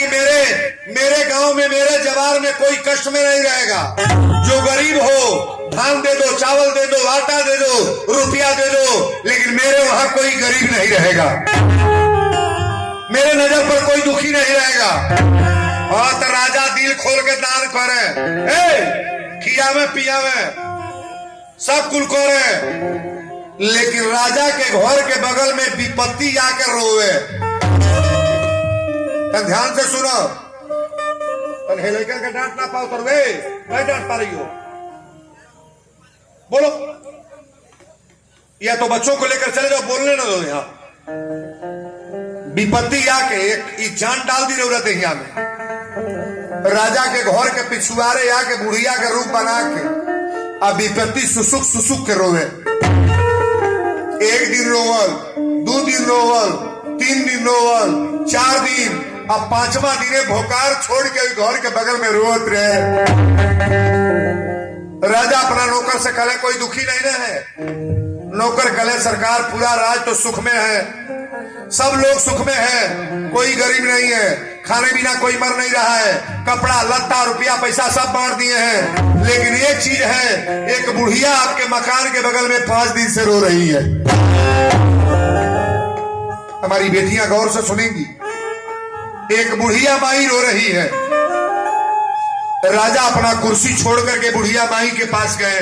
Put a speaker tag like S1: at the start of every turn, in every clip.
S1: कि मेरे मेरे गांव में, मेरे जवार में कोई कष्ट में नहीं रहेगा। जो गरीब हो धान दे दो, चावल दे दो, आटा दे दो, रुपया दे दो, लेकिन मेरे वहां कोई गरीब नहीं रहेगा, मेरे नजर पर कोई दुखी नहीं रहेगा। और तो राजा दिल खोल के दान करे, खिया में पिया में सब कुल करे, लेकिन राजा के घर के बगल में विपत्ति आकर रोवे। ध्यान से सुनो, लेकर के डांट ना पाओ तर वे नहीं डांट पा रही हो, बोलो, या तो बच्चों को लेकर चले जाओ, बोलने ना दो। यहाँ विपत्ति आके एक जान डाल दी जरूरत है। यहाँ में राजा के घर के पिछुआरे आके बुढ़िया का रूप बना के अब विपत्ति सुसुक सुसुक के रोवे। एक दिन रोवल, 2 दिन रोवल, 3 दिन रोवल, 4 दिन, अब 5वां दिन भोकार छोड़ के घर के बगल में रोत रहे। राजा अपना नौकर से कहे कोई दुखी नहीं ना है। नौकर कहे सरकार पूरा राज तो सुख में है, सब लोग सुख में है, कोई गरीब नहीं है, खाने बिना कोई मर नहीं रहा है, कपड़ा लत्ता रुपया पैसा सब बांट दिए हैं, लेकिन एक चीज है, एक बुढ़िया आपके मकान के बगल में 5 दिन से रो रही है। हमारी बेटियां गौर से सुनेंगी, एक बुढ़िया माई रो रही है। राजा अपना कुर्सी छोड़ करके बुढ़िया माई के पास गए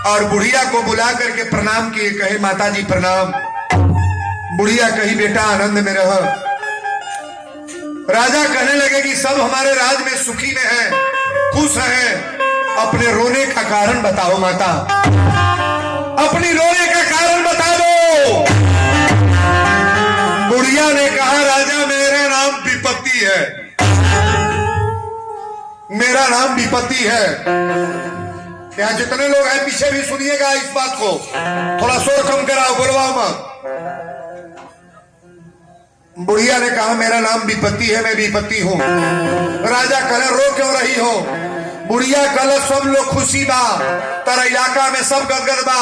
S1: और बुढ़िया को बुला करके प्रणाम किए, कहे माता जी प्रणाम। बुढ़िया कही बेटा आनंद में रह। राजा कहने लगे कि सब हमारे राज में सुखी में है, खुश है, अपने रोने का कारण बताओ माता, अपनी रोने का कारण बता दो। बुढ़िया ने कहा राजा मेरा नाम विपत्ति है, मेरा नाम विपत्ति है। यहाँ जितने लोग हैं पीछे भी सुनिएगा इस बात को, थोड़ा शोर कम कराओ, बोलवाओ मत। बुढ़िया ने कहा मेरा नाम विपत्ति है, मैं विपत्ति हूं। राजा कहे रो क्यों रही हो? बुढ़िया कहे सब लोग खुशी बा, तारा इलाका में सब गदगद बा,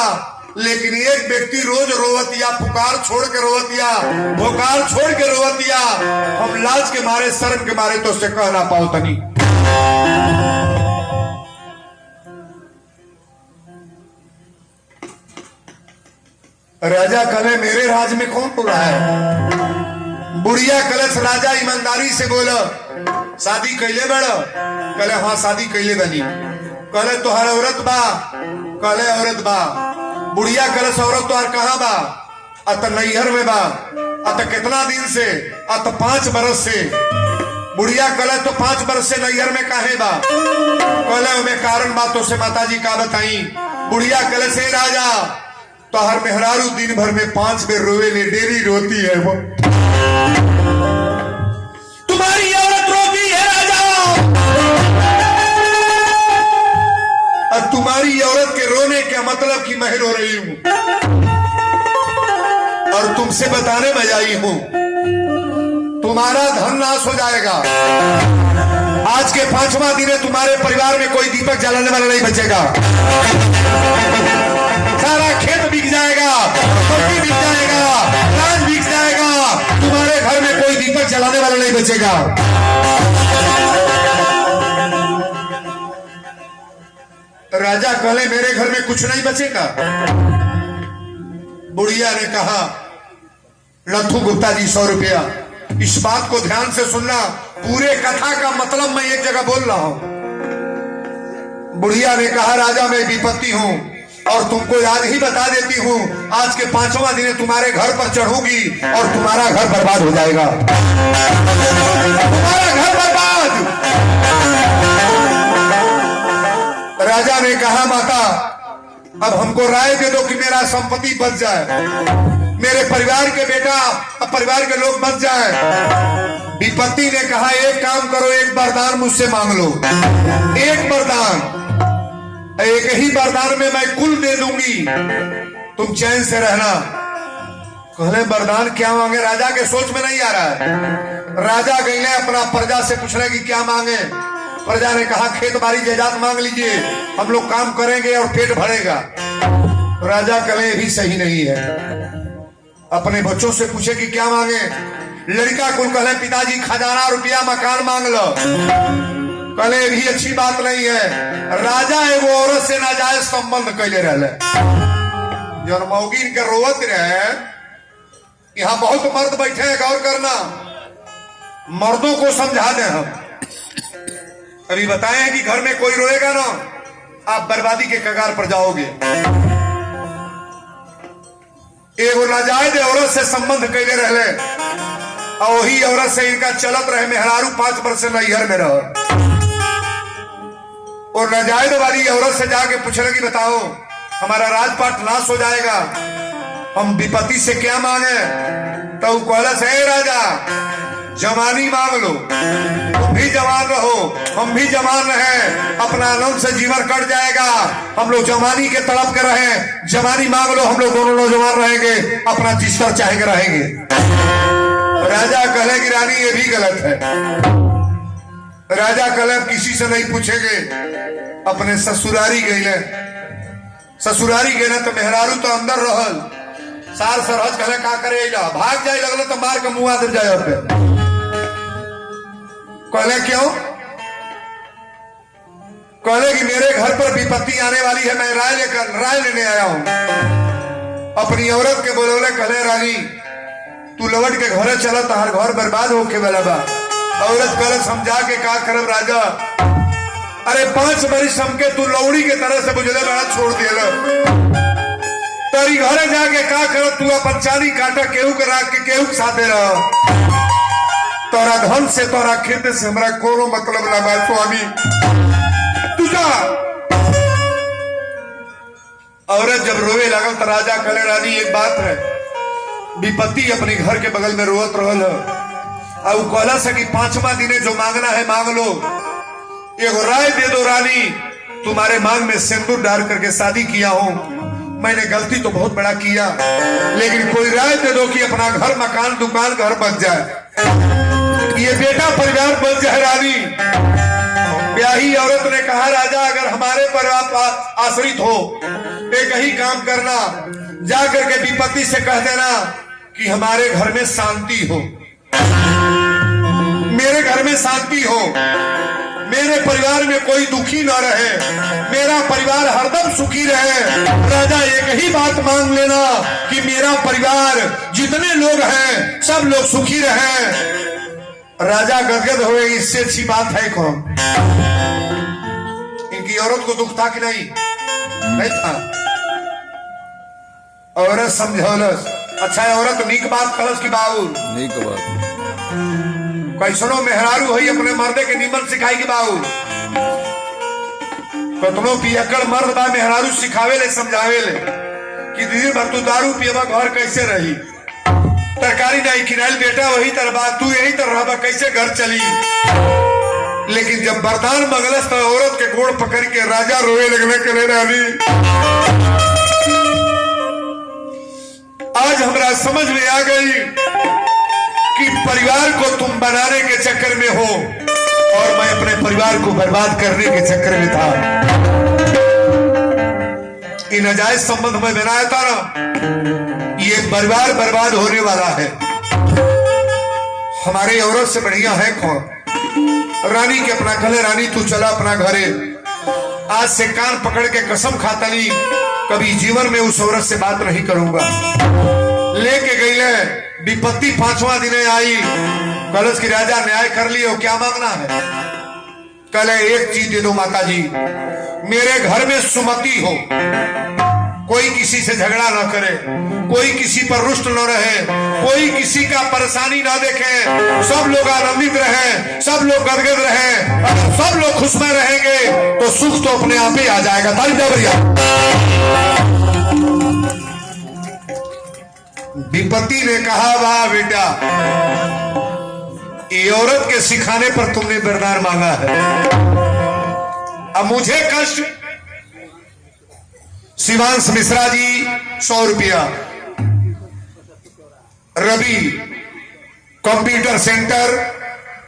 S1: लेकिन एक व्यक्ति रोज रोवतिया, पुकार छोड़ के रोवतिया, भोकार छोड़ के रोवतिया, हम लाज के मारे, शर्म के मारे तो उससे कह ना पाओ तनी। राजा कहे मेरे राज में कौन हो रहा है? बुढ़िया कलश राजा ईमानदारी से बोलो शादी कैले बड़ो? कले हाँ शादी कैले बनी। कले तोहर औरत बा? कले औरत बा। बुढ़िया कलश औरत तोहर कहाँ बा? अत नैहर में बा। अत कितना दिन से? अत 5 बरस से। बुढ़िया कले तो 5 बरस से नैहर में काहे बा? कले में कारण बातों से माता जी का बताई। बुढ़िया कले से राजा तो हर मेहरारू दिन भर में 5 बेर रोवे ले, डेली रोती है वो। तुम्हारी औरत रोती है राजा, और तुम्हारी औरत के रोने का मतलब कि मैं रो रही हूं और तुमसे बताने में आई हूं तुम्हारा धन नाश हो जाएगा। आज के 5वां दिन है, तुम्हारे परिवार में कोई दीपक जलाने वाला नहीं बचेगा। सारा खेत बिक जाएगा, प्रॉपर्टी बिक जाएगा, राज बिक जाएगा, तुम्हारे घर में कोई दीपक जलाने वाला नहीं बचेगा। राजा कहले मेरे घर में कुछ नहीं बचेगा। बुढ़िया ने कहा लथू गुप्ता जी 100 रुपया। इस बात को ध्यान से सुनना, पूरे कथा का मतलब मैं एक जगह बोल रहा हूं। बुढ़िया ने कहा राजा मैं विपत्ति हूं और तुमको आज ही बता deती हूं, आज के 5वां दिन तुम्हारे घर पर चढ़ूंगी और तुम्हारा घर बर्बाद हो जाएगा। तुम्हारा घर बर्बाद। राजा ने कहा माता अब हमको राय दे दो कि मेरा संपत्ति बच जाए, मेरे परिवार के बेटा, परिवार के लोग बच जाए। विपत्ति ने कहा एक काम करो, एक वरदान मुझसे मांग लो। एक वरदान, एक ही वरदान में मैं कुल दे दूंगी, तुम चैन से रहना। कहले वरदान क्या मांगे? राजा के सोच में नहीं आ रहा है। राजा गए अपना प्रजा से पूछने की क्या मांगे। प्रजा ने कहा खेत बाड़ी जायदाद मांग लीजिए, हम लोग काम करेंगे और पेट भरेगा। राजा कहे भी सही नहीं है। अपने बच्चों से पूछे कि क्या मांगे। लड़का कुल कहले पिताजी खजाना रुपया मकान मांग लो। कहले ये भी अच्छी बात नहीं है। राजा एगो औरत से नाजायज संबंध कैले रहले, जौन मौगिन के रोवत रहे। यहाँ बहुत मर्द बैठे हैं, गौर करना, मर्दों को समझा दें हम। अभी बताएं कि घर में कोई रोएगा ना, आप बर्बादी के कगार पर जाओगे। एगो नाजायज औरत से संबंध कैले रहले और वही औरत से इनका चलत रहे। मेहरारू 5 वर्ष से नैहर में रहो और नाजायज वाली औरत से जाके पूछ लगी, बताओ हमारा राजपाट नाश हो जाएगा, हम विपत्ति से क्या मांगे? तो कहला से राजा जवानी मांग लो, तुम भी जवान रहो, हम भी जवान रहे, अपना आनंद से जीवन कट जाएगा। हम लोग जवानी के तड़प कर रहे, जवानी मांग लो, हम लोग दोनों नौजवान रहेंगे, अपना जिस्तर चाहेंगे रहेंगे। राजा कहले कि रानी ये भी गलत है। राजा कहले किसी से नहीं पूछेंगे, अपने ससुरारी गए। ससुरारी गए तो मेहरारू तो अंदर रहल, सार सरहज कहले का करे, भाग जाए लगल तो मार के मुंह आदर जाए पे। कहले क्यों? कहले कि मेरे घर पर विपत्ति आने वाली है, मैं राय लेने आया हूं। अपनी औरत के बोले, कहले रानी तू लौट के घर चला, तार घर बर्बाद होके वाला बा। औरत कहले समझा के का करब राजा? अरे 5 बरिस हमके तू लौड़ी के तरह से बुझले बड़ा छोड़ दिया, तारी घरे जाके का कर? तू अपन चारी काटा केहू के राख के केहू के साथे रह। तोरा धन से तोरा खेत से हमरा कोनो मतलब ना बा स्वामी, तू जा। औरत जब रोवे लगल तो राजा कहले रानी एक बात है, विपत्ति अपने घर के बगल में रोवत रहल है और कहला से कि 5वां दिने जो मांगना है मांग लो। एगो राय दे दो रानी, तुम्हारे मांग में सिंदूर डाल करके शादी किया हूं, मैंने गलती तो बहुत बड़ा किया, लेकिन कोई राय दे दो कि अपना घर मकान दुकान घर बन जाए, ये बेटा परिवार बन जाए। रानी ब्याही औरत ने कहा राजा अगर हमारे पर आप आश्रित हो, एक ही काम करना, जाकर के विपत्ति से कह देना कि हमारे घर में शांति हो, मेरे घर में शांति हो, मेरे परिवार में कोई दुखी न रहे, मेरा परिवार हरदम सुखी रहे। राजा एक ही बात मांग लेना कि मेरा परिवार जितने लोग हैं सब लोग सुखी रहे। राजा गदगद हुए, इससे अच्छी बात है कौन? इनकी औरत को दुख था कि नहीं? नहीं था। औरत समझौलस, अच्छा औरत नीक बात कलस की बाबू नीक बात कैसनो मेहरारू हुई अपने मर्दे के निमन सिखाई की बाबू। कतनो पियकड़ मर्द बा मेहरारू सिखावे ले समझावे ले कि दीदी भर तू दारू पियबा घर कैसे रही, तरकारी नहीं खिलाइल बेटा वही तरह तू यही तरह कैसे घर चली। लेकिन जब वरदान मंगलस तो औरत के गोड़ पकड़ के राजा रोए लगने के लिए रानी आज हमरा समझ में आ गई कि परिवार को तुम बनाने के चक्कर में हो और मैं अपने परिवार को बर्बाद करने के चक्कर में था। ये नाजायज संबंध में बनाया था ना, ये परिवार बर्बाद होने वाला है। हमारे औरत से बढ़िया है कौन? रानी के अपना कहले रानी तू चला अपना घरे, आज से कान पकड़ के कसम खाता नहीं कभी जीवन में उस औरत से बात नहीं करूंगा। लेके गई ले विपत्ति 5वां दिन आई, कलश की राजा न्याय कर लियो, क्या मांगना है? कल एक चीज दे दो माता जी, मेरे घर में सुमति हो, कोई किसी से झगड़ा ना करे, कोई किसी पर रुष्ट न रहे, कोई किसी का परेशानी ना देखे, सब लोग आनंदित रहे, सब लोग गदगद रहे। अगर सब लोग खुश में रहेंगे तो सुख तो अपने आप ही आ जाएगा। विपत्ति ने कहा वाह बेटा, ये औरत के सिखाने पर तुमने वरदान मांगा है, अब मुझे कष्ट। शिवांश मिश्रा जी 100 रुपया, रवि कंप्यूटर सेंटर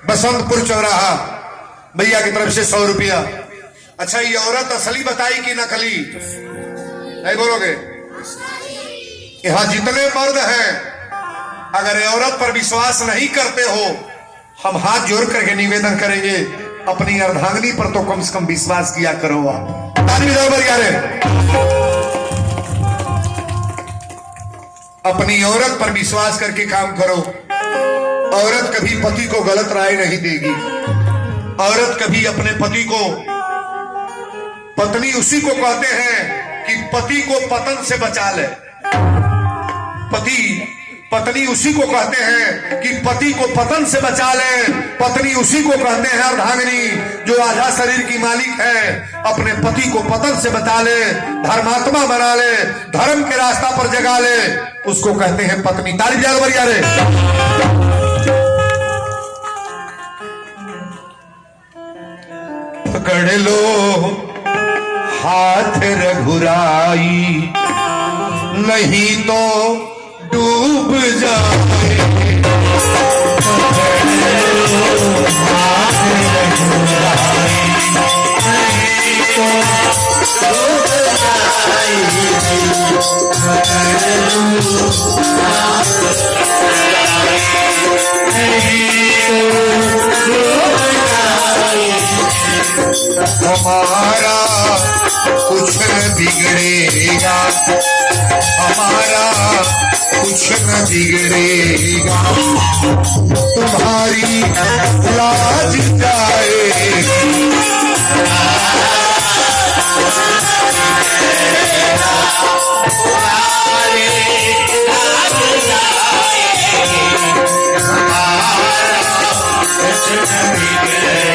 S1: बसंतपुर चौराहा भैया की तरफ से 100 रुपया। अच्छा ये औरत असली बताई कि नकली? नहीं बोलोगे? यहाँ जितने मर्द हैं अगर औरत पर विश्वास नहीं करते हो, हम हाथ जोड़ करके निवेदन करेंगे, अपनी अर्धांगिनी पर तो कम से कम विश्वास किया करो। ताली बजाओ बरियारे। अपनी औरत पर विश्वास करके काम करो। औरत कभी पति को गलत राय नहीं देगी। औरत कभी अपने पति को, पत्नी उसी को कहते हैं कि पति को पतन से बचा ले। पत्नी उसी को कहते हैं कि पति को पतन से बचा ले। पत्नी उसी को कहते हैं अर्धांगिनी, जो आधा शरीर की मालिक है, अपने पति को पतन से बचा ले, धर्मात्मा बना ले, धर्म के रास्ता पर जगा ले, उसको कहते हैं पत्नी। ताली बजाओ बरियारे। पकड़ लो हाथ रघुराई, नहीं तो डूब जाए। हमारा कुछ न बिगड़ेगा, हमारा कुछ न बिगड़ेगा, तुम्हारी लाज जाएगी। हमारा कुछ न बिगड़ेगा,